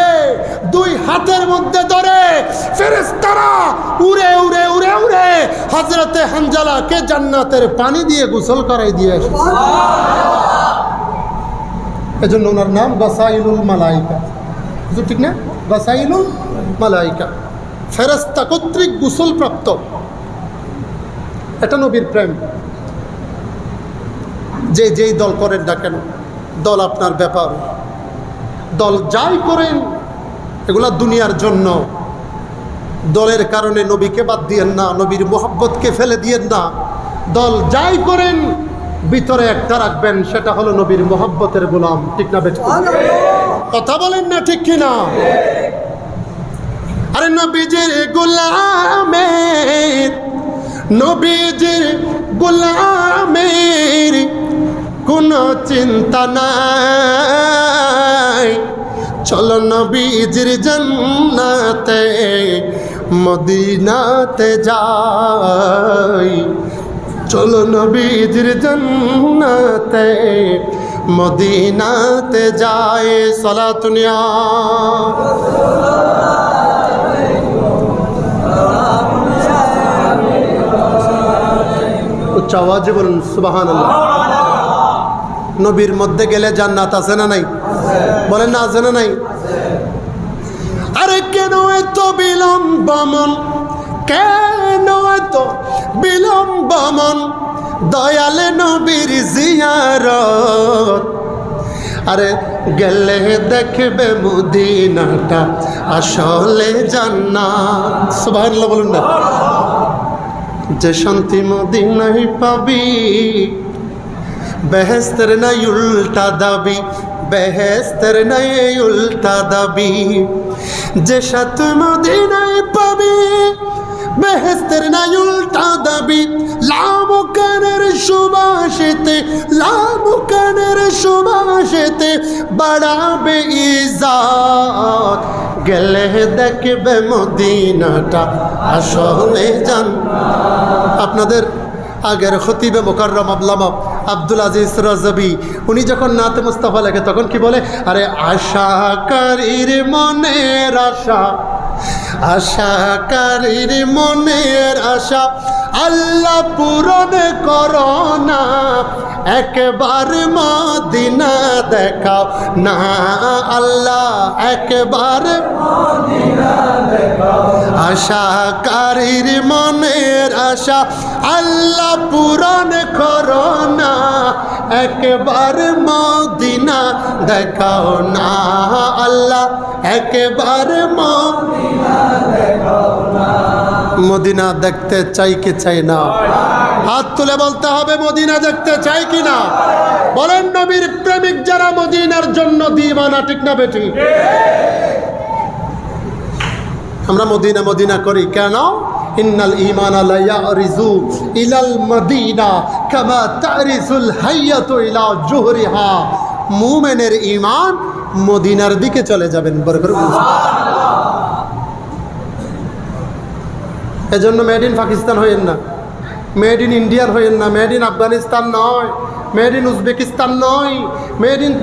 দুই হাতের মধ্যে ধরে ফেরেশতারা উড়ে উড়ে উড়ে উড়ে হযরতে হানজালাকে জান্নাতের পানি দিয়ে গোসল করাই দিয়ে এসেছে। এজন্য ওনার নাম গাসাইলুল মালাইকা, ঠিক না? গাসাইলুল মালাইকা, ফেরেশতা কর্তৃক গোসল প্রাপ্ত। এটা নবীর প্রেম। যেই দল করেন না কেন, দল আপনার ব্যাপার, দল যাই করেন এগুলা দুনিয়ার জন্য। দলের কারণে নবীকে বাদ দিয়েন না, নবীর মোহাব্বতকে ফেলে দিয়েন না। দল যাই করেন ভিতরে একটা রাখবেন, সেটা হলো নবীর মোহাব্বতের গোলাম। ঠিক না বেশ? কথা বলেন না ঠিক কিনা? আরে নবীজির গোলামের, নবীজির গোলামের কোনো চিন্তা নাই। চলো নবীজির জান্নাতে মদিনাতে যাই, চলো নবীজির জান্নাতে মদিনাতে যাই। সালাতুনিয়া উচ্চ আওয়াজে বলুন সুবহানাল্লাহ। নবীর মধ্যে গেলে জান্নাত আছে না নাই? বলেন না, আছে না নাই? আরে কেন এত বিলম্ব মন, কেন এত বিলম্ব মন, দয়ালে নবীর জিয়ারত। আরে গেলে দেখবে মদিনাটা আসলে জান্নাত। সুবহানাল্লাহ বলুন না। যে শান্তি মদিনায় পাবি, বেহেস্তের নাই উল্টা দাবি, বেহেস্তের নাই উল্টা দাবি। যে সাত মদিনায় পাবি, বেহেস্তের নাই উল্টা দাবি। লামুকানের সুবাসেতে, লামুকানের সুবাসেতে বাড়াবে ইজ্জত। গেলে দেখবে মদিনাটা আসলে জান্নাত। আপনাদের আগের খতিবে মুকাররম আল্লামা আব্দুল আজিজ রাজাবি উনি যখন নাতে মুস্তাফা লেখে তখন কি বলে? আরে আশাকারীর মনের আশা, আশাকারীর মনের আশা আল্লাহ পূরণ করো না, একবার মদিনা দেখাও না। আল্লাহ একবার মদিনা দেখাও। আশাকারীর মনের আশা আল্লাহ পূরণ করো না, একবার মদিনা দেখাও না। আল্লাহ একেবারে মদিনা দেখতে চাই কি চাই না? হাত তুলে বলতে হবে মদিনা দেখতে চাই কি না? বলেন নবীর প্রেমিক যারা মদিনার জন্য দিওয়ানা, ঠিক না বেঠিক? আমরা মদিনা মদিনা করি কেন? ইন্নাল ঈমানা লা ইয়ারিজু ইলাল মদিনা কামা তারিজুল হাইয়াতু ইলা জুহরিহা। মুমিনের ঈমান মদিনার দিকে চলে যাবেন। বড় করে এজন্য মেড ইন পাকিস্তান হইেন না, মেড ইন ইন্ডিয়ান হইেন না, মেড ইন আফগানিস্তান নয়, মেড ইন উজবেকিস্তান নয়, মেড ইন